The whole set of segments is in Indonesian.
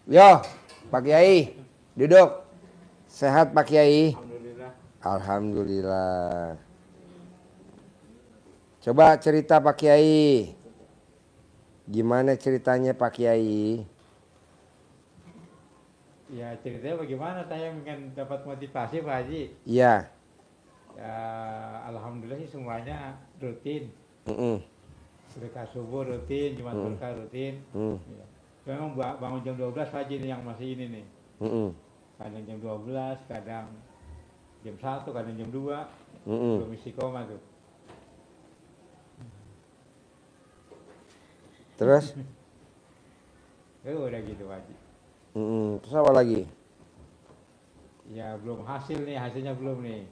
Yo, Pak Kiai, duduk. Sehat Pak Kiai? Alhamdulillah. Alhamdulillah. Coba cerita Pak Kiai. Gimana ceritanya Pak Kiai? Ya ceritanya bagaimana saya ingin dapat motivasi Pak Haji. Iya. Ya alhamdulillah sih semuanya rutin. Mm-mm. Sedekah subuh rutin, Jumat berkah rutin. Mm. Ya. Memang bangun jam 12 Pak Haji nih yang masih ini nih. Mm-mm. Kadang jam 12, kadang jam 1, kadang jam 2. Mm-mm. Belum istiqomah tuh. Terus? Udah gitu Pak Haji. Terus apa lagi? Ya belum hasilnya belum nih.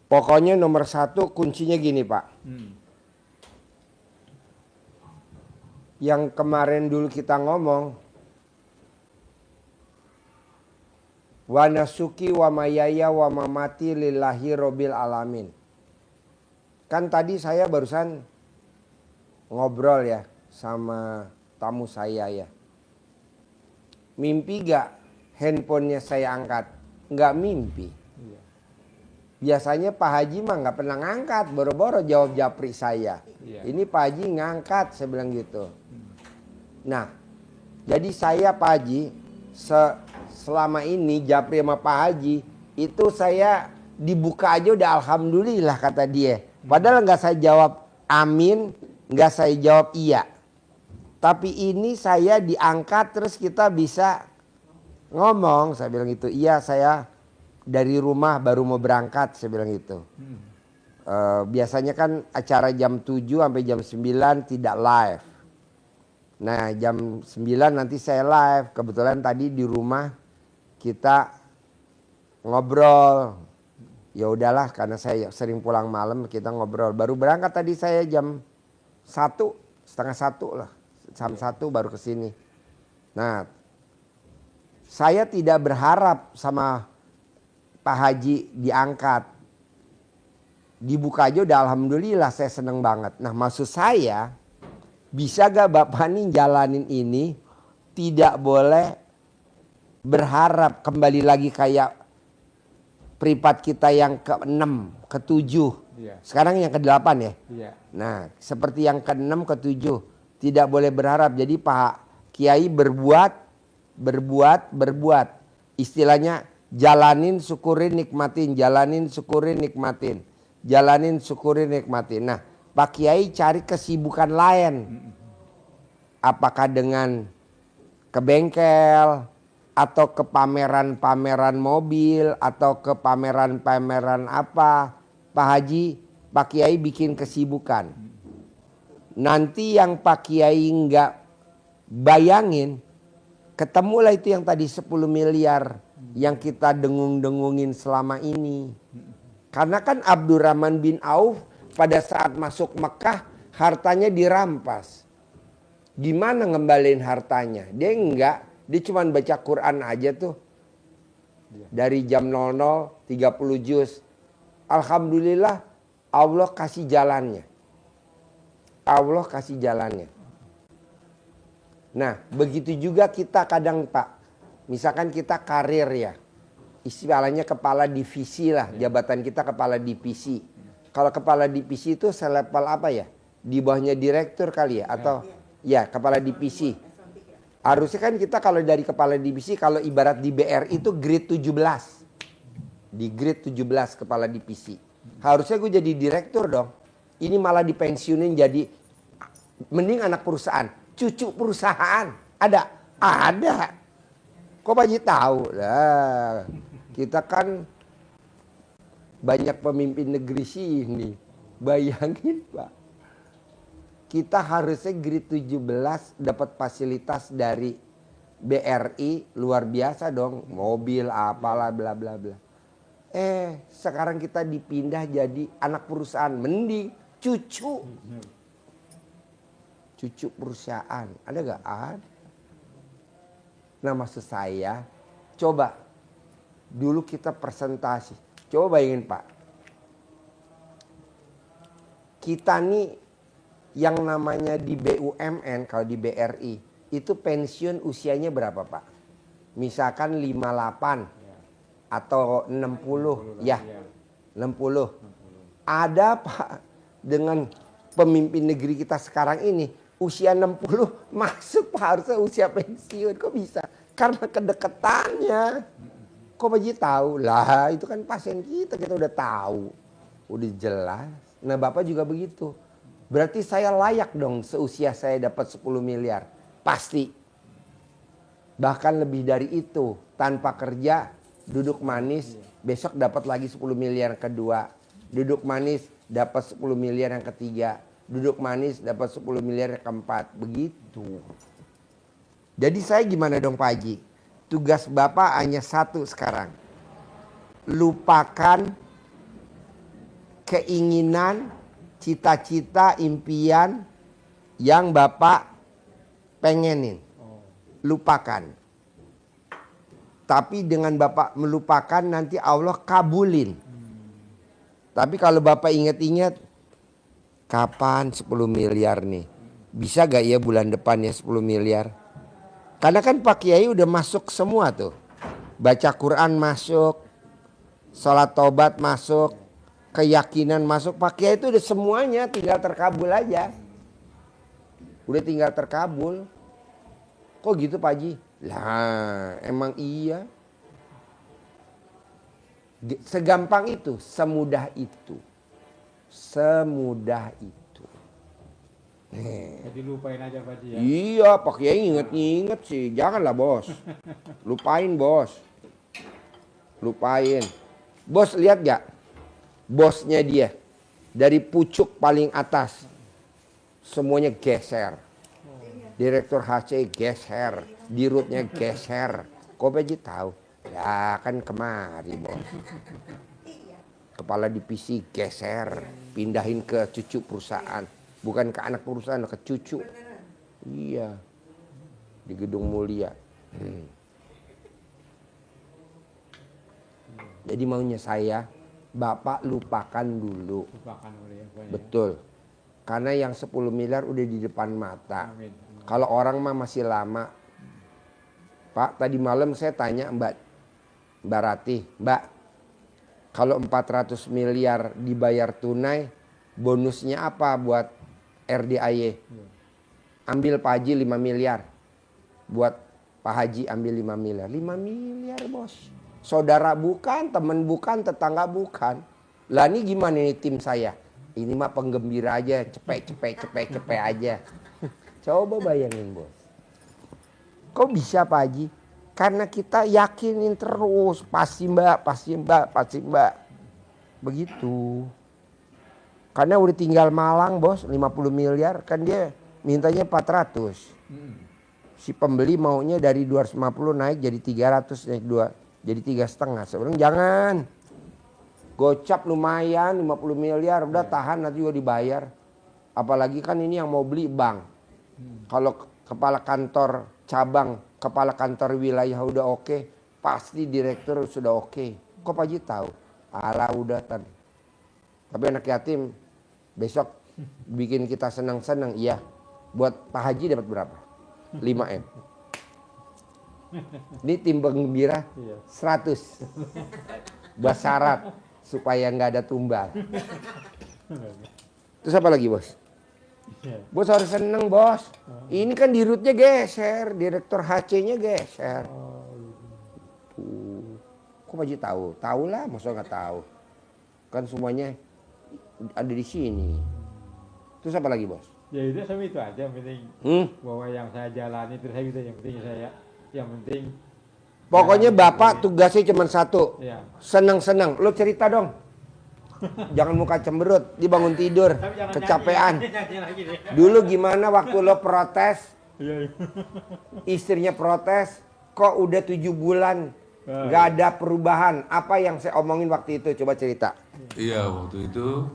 Pokoknya nomor satu kuncinya gini Pak. Yang kemarin dulu kita ngomong. Wa nasuki wa mayaya wa mamati lillahi robbil alamin. Kan tadi saya barusan ngobrol ya sama tamu saya ya. Mimpi gak handphonenya saya angkat? Nggak mimpi. Iya. Biasanya Pak Haji mah nggak pernah ngangkat, boro-boro jawab japri saya. Iya. Ini Pak Haji ngangkat, saya bilang gitu. Nah, jadi saya Pak Haji selama ini japri sama Pak Haji itu saya dibuka aja udah alhamdulillah kata dia. Padahal nggak saya jawab amin, nggak saya jawab iya. Tapi ini saya diangkat terus kita bisa ngomong. Saya bilang gitu, iya saya dari rumah baru mau berangkat, saya bilang gitu. Biasanya kan acara jam 7 sampai jam 9 tidak live. Nah jam 9 nanti saya live. Kebetulan tadi di rumah kita ngobrol. Ya udahlah karena saya sering pulang malam kita ngobrol. Baru berangkat tadi saya jam 1, setengah 1 lah. Jam 1 baru ke sini. Nah, saya tidak berharap sama Pak Haji diangkat. Dibuka aja udah alhamdulillah saya seneng banget. Nah maksud saya, bisa gak Bapak nih jalanin ini tidak boleh berharap kembali lagi kayak privat kita yang ke-6, ke-7. Iya. Sekarang yang ke-8 ya. Iya. Nah seperti yang ke-6, ke-7. Tidak boleh berharap. Jadi Pak Kiai berbuat. Istilahnya jalanin, syukurin, nikmatin. Jalanin, syukurin, nikmatin. Jalanin, syukurin, nikmatin. Nah Pak Kiai cari kesibukan lain. Apakah dengan ke bengkel. Atau ke pameran-pameran mobil. Atau ke pameran-pameran apa. Pak Haji, Pak Kiai bikin kesibukan. Nanti yang Pak Kiai nggak bayangin, ketemulah itu yang tadi 10 miliar yang kita dengung-dengungin selama ini. Karena kan Abdurrahman bin Auf pada saat masuk Mekah hartanya dirampas. Gimana ngembaliin hartanya? Dia enggak, dia cuma baca Quran aja tuh. Dari jam 00, 30 juz. Alhamdulillah Allah kasih jalannya. Allah kasih jalannya. Nah begitu juga kita kadang Pak. Misalkan kita karir ya. Istilahnya kepala divisi lah. Jabatan kita kepala divisi. Kalau kepala divisi itu selevel apa ya? Di bawahnya direktur kali ya? Atau ya kepala divisi. Harusnya kan kita kalau dari kepala divisi. Kalau ibarat di BRI itu grade 17. Di grade 17 kepala divisi. Harusnya gue jadi direktur dong. Ini malah dipensiunin jadi mending anak perusahaan, cucu perusahaan. Ada? Ada. Kok Pak Haji tahu? Lah, kita kan banyak pemimpin negeri sini. Bayangin Pak. Kita harusnya grade 17 dapat fasilitas dari BRI luar biasa dong. Mobil apalah bla bla bla. Sekarang kita dipindah jadi anak perusahaan. Mending cucu perusahaan. Ada gak? Ada. Nah maksud saya, coba dulu kita presentasi. Coba bayangin Pak. Kita nih yang namanya di BUMN, kalau di BRI, itu pensiun usianya berapa Pak? Misalkan 58 atau 60, ya 60. Ada Pak dengan pemimpin negeri kita sekarang ini, usia 60 masuk Pak, harusnya usia pensiun. Kok bisa? Karena kedekatannya. Kok Pak Haji tahu? Lah itu kan pasien kita udah tahu. Udah jelas. Nah Bapak juga begitu. Berarti saya layak dong seusia saya dapat 10 miliar. Pasti. Bahkan lebih dari itu. Tanpa kerja, duduk manis, besok dapat lagi 10 miliar yang kedua. Duduk manis, dapat 10 miliar yang ketiga. Duduk manis, dapat 10 miliar yang keempat. Begitu. Jadi saya gimana dong Pak Haji? Tugas Bapak hanya satu sekarang. Lupakan keinginan, cita-cita, impian yang Bapak pengenin. Lupakan. Tapi dengan Bapak melupakan nanti Allah kabulin. Tapi kalau Bapak ingat-ingat, kapan 10 miliar nih? Bisa gak ya bulan depan ya 10 miliar? Karena kan Pak Kiai udah masuk semua tuh. Baca Quran masuk, sholat tobat masuk, keyakinan masuk. Pak Kiai itu udah semuanya, tinggal terkabul aja. Udah tinggal terkabul. Kok gitu Pak Haji? Lah emang iya. Segampang itu, semudah itu. Semudah itu. Jadi lupain aja Pak Haji ya. Iya, Pak Kiai inget-inget sih. Janganlah bos. Lupain bos. Lupain. Bos lihat gak? Bosnya dia. Dari pucuk paling atas. Semuanya geser. Direktur HC geser. Dirutnya geser. Kok Pak Haji tahu? Ya kan kemari bos. Kepala divisi geser. Pindahin ke cucu perusahaan. Bukan ke anak perusahaan, ke cucu. Iya. Di Gedung Mulia. Jadi maunya saya, Bapak lupakan dulu. Lupakan boleh ya Pak ya. Betul. Karena yang 10 miliar udah di depan mata. Amin. Kalau orang mah masih lama. Pak, tadi malam saya tanya Mbak Ratih, Mbak, kalau 400 miliar dibayar tunai, bonusnya apa buat RDAY? Ambil Pak Haji 5 miliar. Buat Pak Haji ambil 5 miliar. 5 miliar bos. Saudara bukan, teman bukan, tetangga bukan. Lah ini gimana nih tim saya? Ini mah penggembira aja, cepet aja. Coba bayangin bos. Kok bisa Pak Haji? Karena kita yakinin terus. Pasti mbak. Begitu. Karena udah tinggal Malang bos, 50 miliar. Kan dia mintanya 400. Si pembeli maunya dari 250 naik jadi 300, naik 2. Jadi 3,5. Sebenarnya jangan. Gocap lumayan 50 miliar. Udah tahan nanti juga dibayar. Apalagi kan ini yang mau beli bank. Kalau kepala kantor cabang, kepala kantor wilayah udah oke, pasti direktur sudah oke. Kok Pak Haji tahu? Alah udah tadi. Tapi anak yatim besok bikin kita senang-senang, iya. Buat Pak Haji dapat berapa? 5M. Ini tim penggembira 100. Buat syarat supaya nggak ada tumbal. Terus apa lagi bos? Bos harus seneng bos. Ini kan dirutnya geser, direktur HC-nya geser. Tuh. Kok Pak Haji tahu? Tahu lah, masa nggak tahu? Kan semuanya ada di sini. Terus apa lagi bos? Ya itu sama itu aja yang penting. Bahwa yang saya jalani terus gitu yang penting. Pokoknya Bapak tugasnya cuma satu. Ya. Seneng-seneng. Lo cerita dong. Jangan muka cemberut, dibangun tidur, kecapean. Dulu gimana waktu lo protes? Istrinya protes, kok udah 7 bulan gak ada perubahan. Apa yang saya omongin waktu itu? Coba cerita. Iya, waktu itu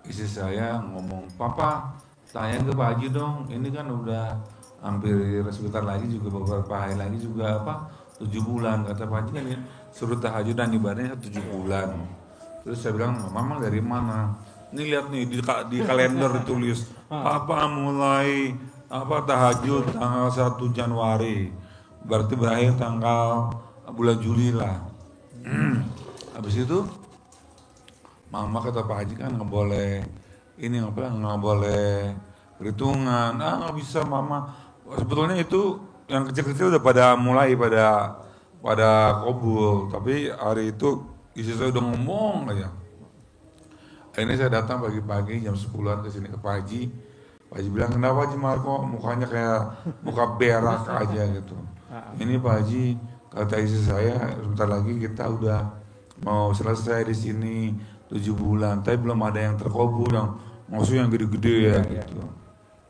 istri saya ngomong, Papa tanya ke Pak Haji dong, ini kan udah hampir sebentar lagi juga beberapa hari lagi juga 7 bulan. Kata Pak Haji kan ya, suruh tahajud dan ibadahnya 7 bulan. Terus saya bilang, Mama dari mana? Nih lihat nih di kalender ditulis Papa mulai tahajud tanggal 1 Januari. Berarti berakhir tanggal bulan Juli lah. Habis itu Mama kata Pak Haji kan nggak boleh ini nggak boleh perhitungan. Nggak bisa Mama. Sebetulnya itu yang kecil-kecil udah pada mulai pada kobul. Tapi hari itu istri saya udah ngomong aja. Akhirnya saya datang pagi-pagi jam 10-an ke sini ke Pak Haji. Pak Haji bilang, kenapa Haji Marco mukanya kayak muka berak aja gitu. Ini Pak Haji, kata istri saya, sebentar lagi kita udah mau selesai di sini 7 bulan. Tapi belum ada yang terkabul, maksudnya yang gede-gede ya gitu.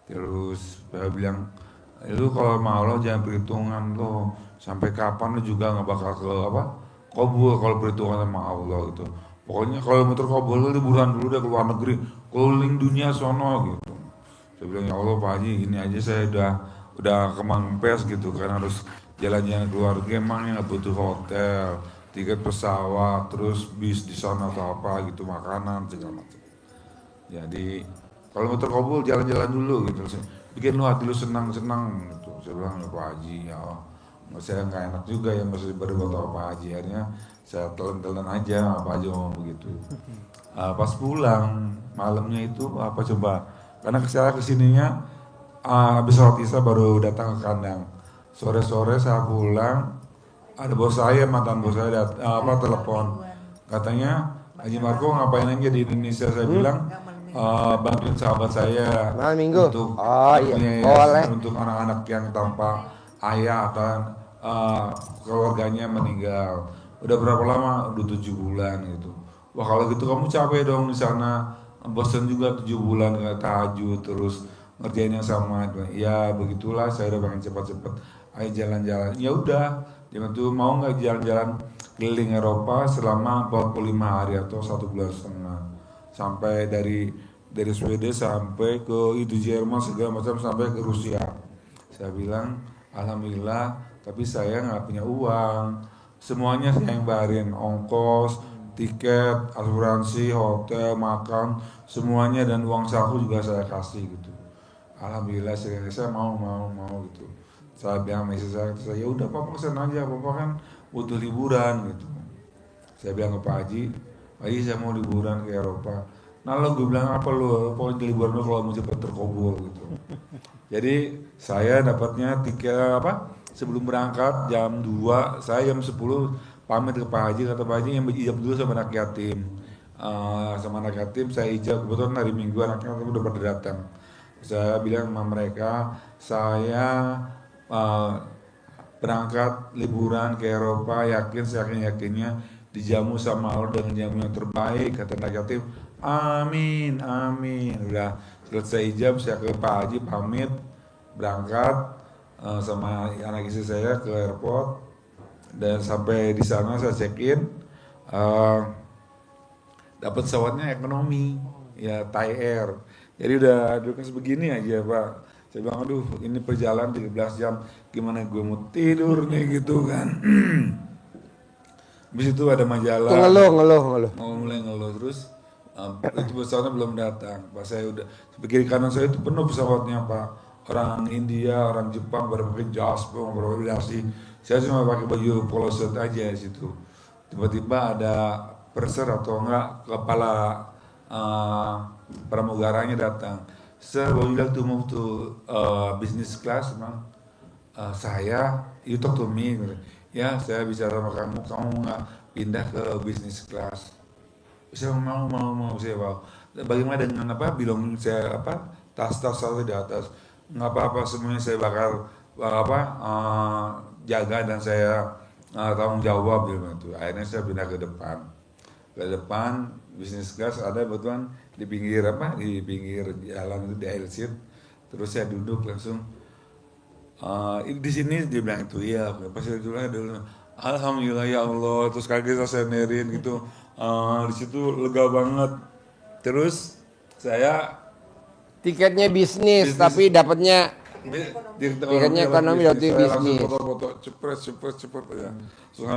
Terus saya bilang, lu kalau mau lo jangan perhitungan lo. Sampai kapan lo juga gak bakal kabul kalau perhitungan sama Allah gitu. Pokoknya kalau mau terkabul lu liburan dulu deh ke luar negeri, keliling dunia sono gitu. Saya bilang ya Allah Pak Haji, ini aja saya udah kemangpes gitu kan, harus jalan-jalan keluar negeri, emangnya nggak butuh hotel, tiket pesawat, terus bis di sana atau apa gitu, makanan segala macam. Jadi kalau mau terkabul jalan-jalan dulu gitu, bikin lu hati lu senang-senang gitu. Saya bilang ya Pak Haji ya Allah, saya nggak enak juga ya masih berbuat Pak Haji, akhirnya saya telan-telan aja Pak Haji ngomong begitu. Pas pulang malamnya itu apa coba, karena saya kesininya habis sholat isya baru datang ke kandang. Sore-sore saya pulang, ada bos saya, mantan bos saya telepon, katanya Haji Marco ngapain aja di Indonesia. Saya bilang bantuin sahabat saya malam minggu untuk untuk anak-anak yang tanpa ayah atau keluarganya meninggal. Udah berapa lama? Udah 7 bulan gitu. Wah kalau gitu kamu capek dong di sana, bosan juga 7 bulan nggak tahajud terus ngerjain yang sama. Ya begitulah, saya udah pengen cepat-cepat. Ayo jalan-jalan. Ya udah, jangan tuh mau nggak jalan-jalan keliling Eropa selama 45 hari atau 1,5 bulan. Sampai dari Swedia sampai ke itu Jerman segala macam sampai ke Rusia. Saya bilang alhamdulillah, tapi saya nggak punya uang. Semuanya saya yang bayarin, ongkos, tiket, asuransi, hotel, makan, semuanya, dan uang saku juga saya kasih gitu. Alhamdulillah saya mau gitu. Saya bilang sama saya, ya udah Papa pesan aja, Papa kan butuh liburan gitu. Saya bilang ke Pak Haji saya mau liburan ke Eropa. Nah lo gue bilang apa lo, pokoknya liburan lo kalau mau cepat terkabul gitu. Jadi saya dapatnya tiket sebelum berangkat jam 2, saya jam 10 pamit ke Pak Haji, kata Pak Haji yang ijab dulu sama anak yatim. Sama anak yatim saya ijab, kebetulan hari Minggu anaknya udah pada datang. Saya bilang sama mereka, saya berangkat liburan ke Eropa, yakinnya dijamu sama Allah dengan jamu yang terbaik, kata anak yatim. Amin. Udah selesai ijab, saya ke Pak Haji pamit berangkat sama anak istri saya ke airport, dan sampai di sana saya check in, dapat pesawatnya ekonomi ya, Thai Air. Jadi udah sebegini aja Pak. Saya bilang aduh ini perjalanan 13 jam, gimana gue mau tidur nih gitu kan. Habis itu ada majalah ngeluh mulai ngeluh terus. Itu pesawatnya belum datang. Pas saya udah kiri kanan saya itu penuh pesawatnya Pak. Orang India, orang Jepang baru pakai jas, beroperasi. Saya cuma pakai baju polo shirt aja di situ. Tiba-tiba ada perser atau enggak kepala pramugaranya datang. Sir, would you like to move to business class? Saya, you talk to me. Ya, saya bicara sama kamu nggak pindah ke business class? Saya mau saya mau. Bagaimana dengan bilong saya tas-tas di atas? Nggak apa-apa, semuanya saya bakal jaga dan saya tanggung jawab gitu. Akhirnya saya pindah ke depan bisnis class, ada betulan di pinggir jalan itu di aisle seat. Terus saya duduk langsung di sini dia bilang itu iya, pas saya dulu alhamdulillah ya Allah, terus kaget saya nerin gitu. Di situ lega banget. Terus saya tiketnya bisnis. Tapi dapatnya tiketnya ekonomi dari bisnis. Foto-foto cepet ya.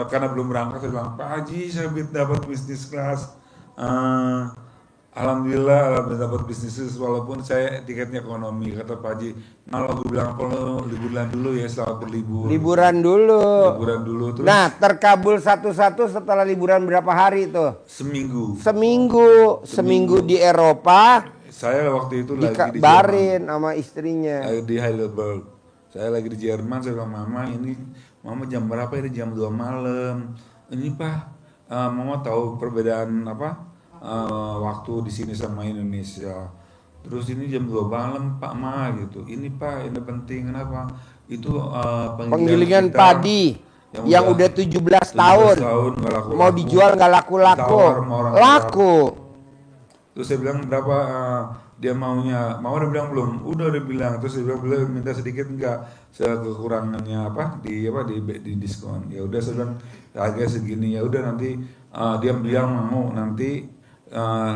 Karena belum berangkat saya bilang Pak Haji saya dapat bisnis kelas. Alhamdulillah dapat bisnis walaupun saya tiketnya ekonomi. Kata Pak Haji, kalau gue bilang kalau liburan dulu ya, selamat berlibur. Liburan dulu. Liburan dulu terus. Nah, terkabul satu-satu setelah liburan berapa hari tuh? Seminggu. Seminggu di Eropa. Saya waktu itu lagi di Dikabarin sama istrinya. Di Heidelberg. Saya lagi di Jerman, saya bilang, Mama jam berapa ini? Jam 2 malam. Ini Pak, Mama tahu perbedaan apa? Waktu di sini sama Indonesia. Terus ini jam 2 malam Pak Ma gitu. Ini Pak, ini penting kenapa? Itu penggilingan padi yang udah 17 tahun nggak laku, mau dijual nggak laku-laku. Laku. Terus saya bilang berapa dia maunya, mau udah bilang belum, udah bilang. Terus dia bilang boleh minta sedikit enggak, kekurangannya di diskon. Ya udah saya bilang harga segini, ya udah nanti dia bilang mau nanti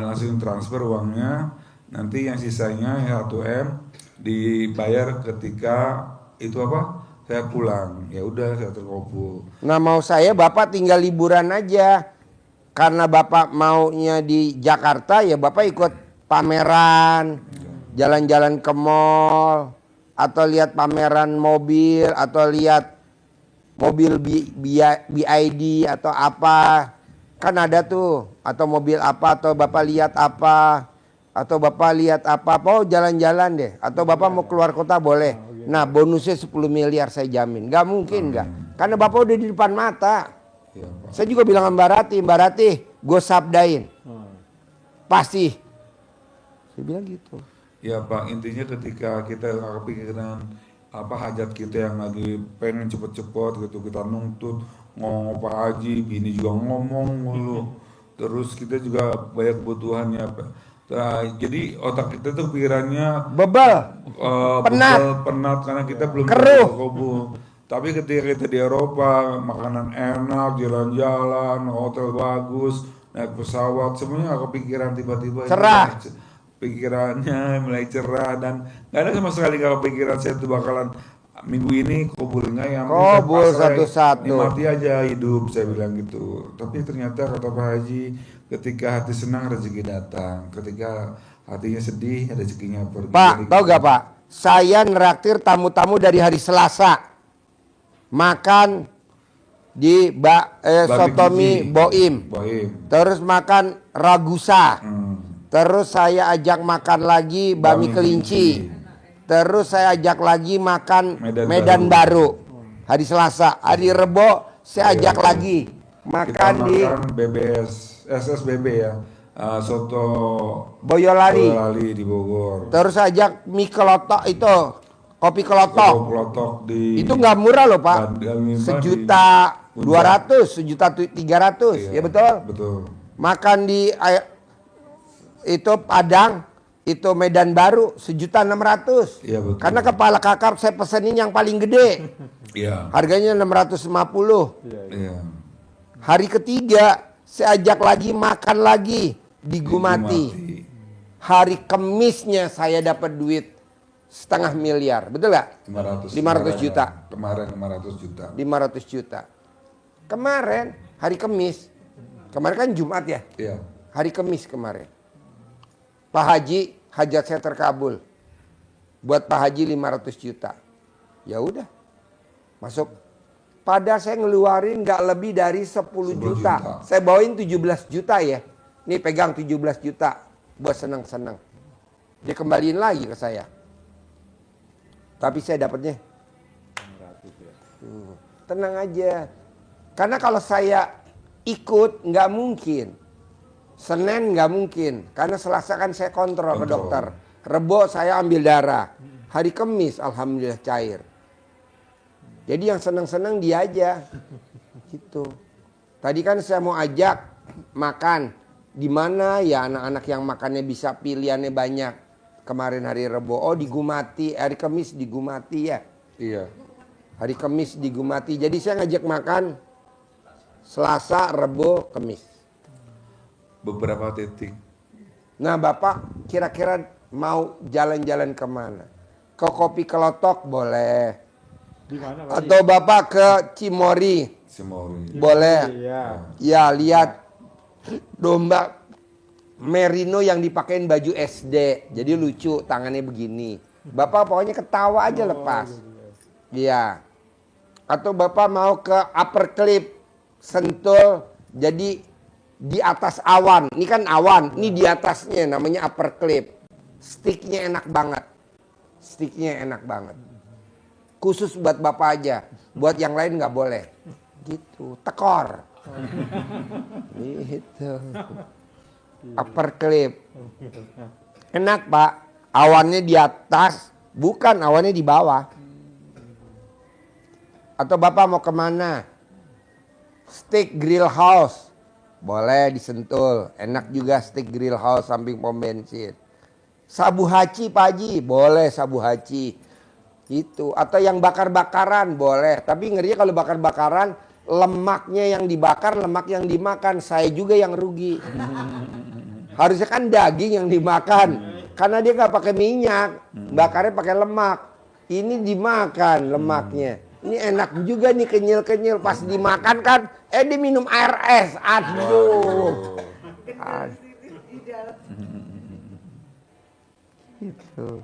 langsung transfer uangnya, nanti yang sisanya 1M dibayar ketika itu saya pulang. Ya udah saya terkabul. Nah mau saya Bapak tinggal liburan aja. Karena Bapak maunya di Jakarta ya Bapak ikut pameran, jalan-jalan ke mall, atau lihat pameran mobil, atau lihat mobil BID atau apa. Kan ada tuh, atau mobil apa, atau Bapak lihat apa, atau Bapak lihat apa, oh jalan-jalan deh, atau Bapak mau keluar kota boleh. Nah bonusnya 10 miliar saya jamin. Gak mungkin gak, karena Bapak udah di depan mata. Ya, Pak. Saya juga bilang sama Mbak Rati, gue sabdain. Pasti. Saya bilang gitu. Ya Pak, intinya ketika kita nggak kepikiran hajat kita yang lagi pengen cepet-cepet gitu, kita nuntut ngomong Pak Haji, bini juga ngomong mulu, terus kita juga banyak kebutuhannya Pak. Jadi otak kita tuh pikirannya Bebel, penat karena kita belum keruh. Tapi ketika kita di Eropa, makanan enak, jalan-jalan, hotel bagus, naik pesawat, semuanya nggak kepikiran, tiba-tiba cerah. Pikirannya mulai cerah dan nggak ada sama sekali nggak kepikiran saya tuh bakalan minggu ini kabul nggak ya? Kabul satu-satu. Nikmati aja hidup, saya bilang gitu. Tapi ternyata kata Pak Haji, ketika hati senang rezeki datang, ketika hatinya sedih rezekinya pergi. Pak, tahu gak Pak? Saya neraktir tamu-tamu dari hari Selasa makan di Sotomi Boim. Terus makan Ragusa. Terus saya ajak makan lagi Bami Kelinci. Terus saya ajak lagi makan Medan Baru. Hari Selasa. Hari Rebo saya ajak lagi makan di BBS SSBB ya. Soto Boyolali di Bogor. Terus saya ajak mie kelotok itu, kopi kelotok. Itu nggak murah loh Pak. 1.200.000, 1.300.000, ya betul. Betul. Makan di itu Padang, itu Medan Baru 1.600.000. Iya betul. Karena kepala kakap saya pesenin yang paling gede. Iya. Harganya 650. Iya. Hari ketiga saya ajak lagi makan lagi di Gumati. Hari Kemisnya saya dapat duit 0,5 miliar, betul gak? 500 juta. Kemarin 500 juta. 500 juta. Kemarin hari Kemis. Kemarin kan Jumat ya? Iya. Hari Kemis kemarin. Pak Haji, hajat saya terkabul. Buat Pak Haji 500 juta. Ya udah. Masuk. Padahal saya ngeluarin nggak lebih dari 10 juta. Saya bawain 17 juta ya. Nih pegang 17 juta buat senang-senang. Dia kembaliin lagi ke saya. Tapi saya dapatnya tenang aja. Karena kalau saya ikut nggak mungkin. Senin nggak mungkin. Karena Selasa kan saya kontrol ke dokter. Rebo saya ambil darah. Hari Kamis alhamdulillah cair. Jadi yang senang-senang dia aja. Gitu. Tadi kan saya mau ajak makan. Di mana ya anak-anak yang makannya bisa pilihannya banyak. Kemarin hari Rebo, oh di Gumati. Hari Kamis di Gumati ya. Iya. Hari Kamis di Gumati. Jadi saya ngajak makan Selasa, Rebo, Kamis. Beberapa titik. Nah Bapak kira-kira mau jalan-jalan kemana? Ke Kopi Kelotok boleh. Di mana, Pak? Atau Bapak ke Cimory. Cimory. Boleh. Iya. Ya lihat domba merino yang dipakein baju SD. Jadi lucu, tangannya begini. Bapak pokoknya ketawa aja lepas. Iya. Atau Bapak mau ke upper clip, Sentul, jadi di atas awan. Ini kan awan, ini di atasnya namanya upper clip. Sticknya enak banget. Sticknya enak banget. Khusus buat Bapak aja. Buat yang lain nggak boleh. Gitu, tekor. Gitu. Upper clip. Enak Pak. Awannya di atas, bukan awannya di bawah. Atau Bapak mau kemana? Steak grill house. Boleh disentul. Enak juga steak grill house samping pom bensin. Sabu haci Pak Haji. Boleh sabu haci. Itu. Atau yang bakar-bakaran boleh. Tapi ngerinya kalau bakar-bakaran lemaknya yang dibakar, lemak yang dimakan. Saya juga yang rugi. Harusnya kan daging yang dimakan. Karena dia nggak pakai minyak. Bakarnya pakai lemak. Ini dimakan lemaknya. Ini enak juga nih kenyal-kenyal. Pas dimakan kan, diminum air es. Aduh. Gitu.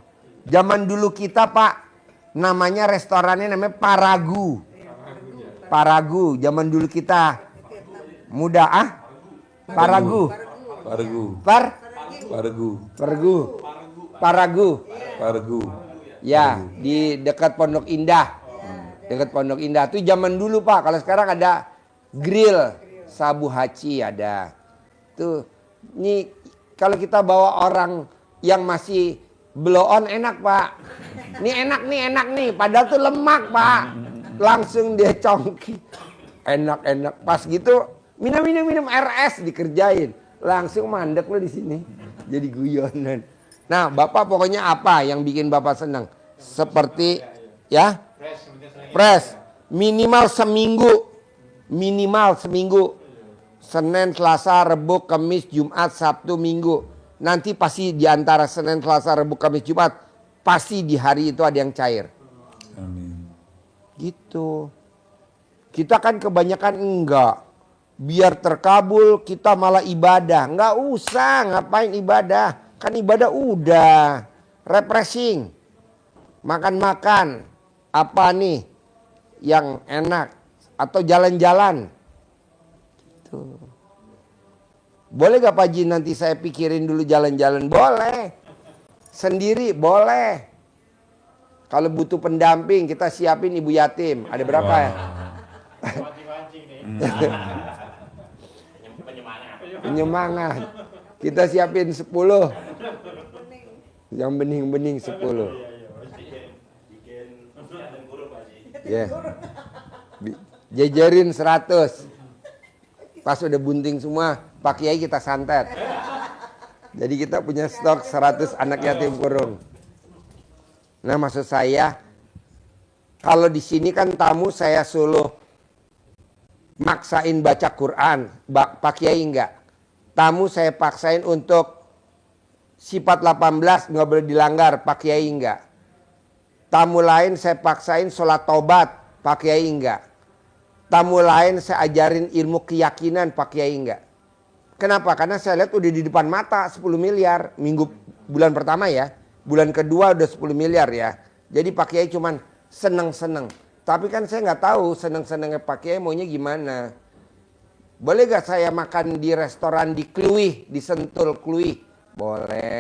Zaman dulu kita Pak, namanya restorannya namanya Paragu. Paragu. Zaman dulu kita. Muda Paragu. Paragu. Ya, di dekat Pondok Indah. Dekat Pondok Indah. Itu zaman dulu Pak. Kalau sekarang ada grill sabu haci ada. Tuh, ini kalau kita bawa orang yang masih blow on enak Pak. Ini enak nih. Padahal tuh lemak Pak. Langsung dia congki. Enak. Pas gitu minum air es dikerjain. Langsung mandek lo di sini. Jadi guyonan. Nah, Bapak pokoknya apa yang bikin Bapak senang? Seperti ya, fresh. Minimal seminggu. Senin, Selasa, Rabu, Kamis, Jumat, Sabtu, Minggu. Nanti pasti di antara Senin, Selasa, Rabu, Kamis, Jumat, pasti di hari itu ada yang cair. Amin. Gitu. Kita kan kebanyakan enggak. Biar terkabul kita malah ibadah. Enggak usah ngapain ibadah. Kan ibadah udah. Refreshing. Makan-makan. Apa nih yang enak. Atau jalan-jalan. Gitu. Boleh gak Pak Haji nanti saya pikirin dulu jalan-jalan? Boleh. Sendiri boleh. Kalau butuh pendamping kita siapin ibu yatim. Ada berapa ya? Penyemangat. Kita siapin 10. Yang bening-bening 10. Ya. Jejerin 100. Pas udah bunting semua, Pak Kiai kita santet. Jadi kita punya stok 100 anak yatim kurung. Nah, maksud saya kalau di sini kan tamu saya suruh maksain baca Quran, Pak Kiai enggak. Tamu saya paksain untuk sifat 18 nggak boleh dilanggar, Pak Kiai enggak. Tamu lain saya paksain sholat tobat, Pak Kiai enggak. Tamu lain saya ajarin ilmu keyakinan, Pak Kiai enggak. Kenapa? Karena saya lihat udah di depan mata 10 miliar bulan pertama ya. Bulan kedua udah 10 miliar ya. Jadi Pak Kiai cuman seneng-seneng. Tapi kan saya nggak tahu seneng-senengnya Pak Kiai maunya gimana. Boleh gak saya makan di restoran di Kluih, di Sentul Kluih? Boleh.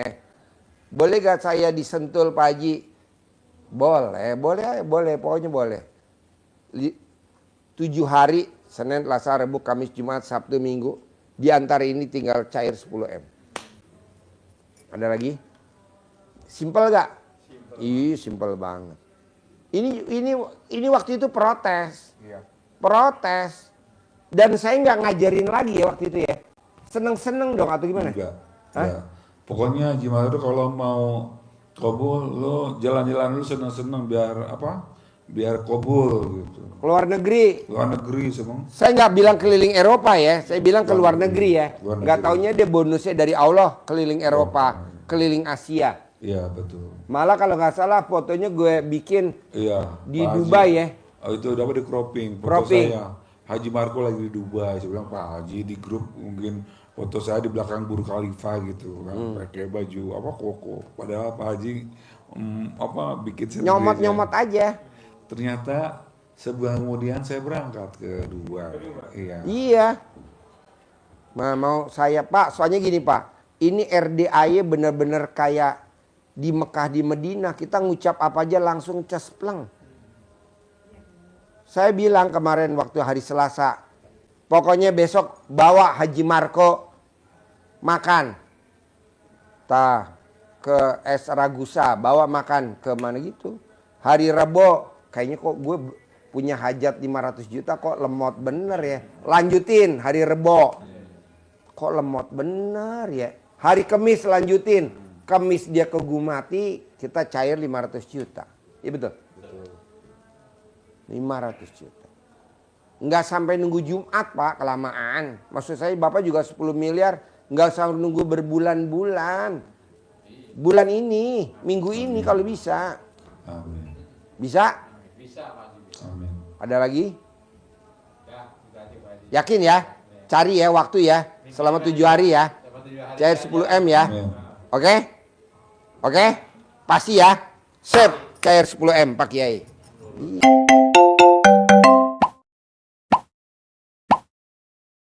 Boleh gak saya di Sentul Pak Haji? Boleh, pokoknya boleh. 7 hari, Senin, Selasa, Rabu, Kamis, Jumat, Sabtu, Minggu. Di antara ini tinggal cair 10M. Ada lagi? Simpel gak? Ih, simpel banget. Ini waktu itu protes. Iya. Protes. Dan saya nggak ngajarin lagi ya waktu itu ya. Seneng-seneng dong atau gimana? Enggak. Ya. Pokoknya gimana tuh kalau mau kabul lo jalan-jalan lu seneng-seneng biar apa? Biar kabul gitu. Keluar negeri. Luar negeri semua. Saya nggak bilang keliling Eropa ya. Saya bilang ke luar negeri ya. Nggak taunya dia bonusnya dari Allah keliling Eropa, keliling Asia. Iya betul. Malah kalau nggak salah fotonya gue bikin iya, di Dubai ya. Oh, itu dapat di cropping. Foto Cropping. saya Haji Marco lagi di Dubai. Saya bilang Pak Haji di grup mungkin foto saya di belakang Burj Khalifa gitu kan, pakai baju apa koko. Padahal Pak Haji bikin sendiri. Nyomot-nyomot aja. Ternyata sebulan kemudian saya berangkat ke Dubai. Iya. Iya. Mau saya Pak, soalnya gini Pak, ini RDAY bener-bener kayak di Mekah di Medina, kita ngucap apa aja langsung cespleng. Saya bilang kemarin waktu hari Selasa, pokoknya besok bawa Haji Marco makan. Ke Es Ragusa, bawa makan ke mana gitu. Hari Rabu, kayaknya kok gue punya hajat 500 juta kok lemot bener ya. Lanjutin hari Rabu. Kok lemot bener ya. Hari Kamis lanjutin. Kamis dia ke Gumati, kita cair 500 juta. Iya betul? 500 juta. Nggak sampai nunggu Jumat Pak, kelamaan. Maksud saya Bapak juga 10 miliar, nggak sampai nunggu berbulan-bulan. Bulan ini, minggu ini kalau bisa. Amin. Bisa? Bisa Pak. Amin. Ada lagi? Ya, kita aja Pak Haji. Yakin ya? Cari ya waktu ya. Selama 7 hari ya. Dapat 7 hari Cair 10 M ya. Amin. Oke? Oke? Pasti ya. Sip, cair 10 M Pak Kiai. Iya.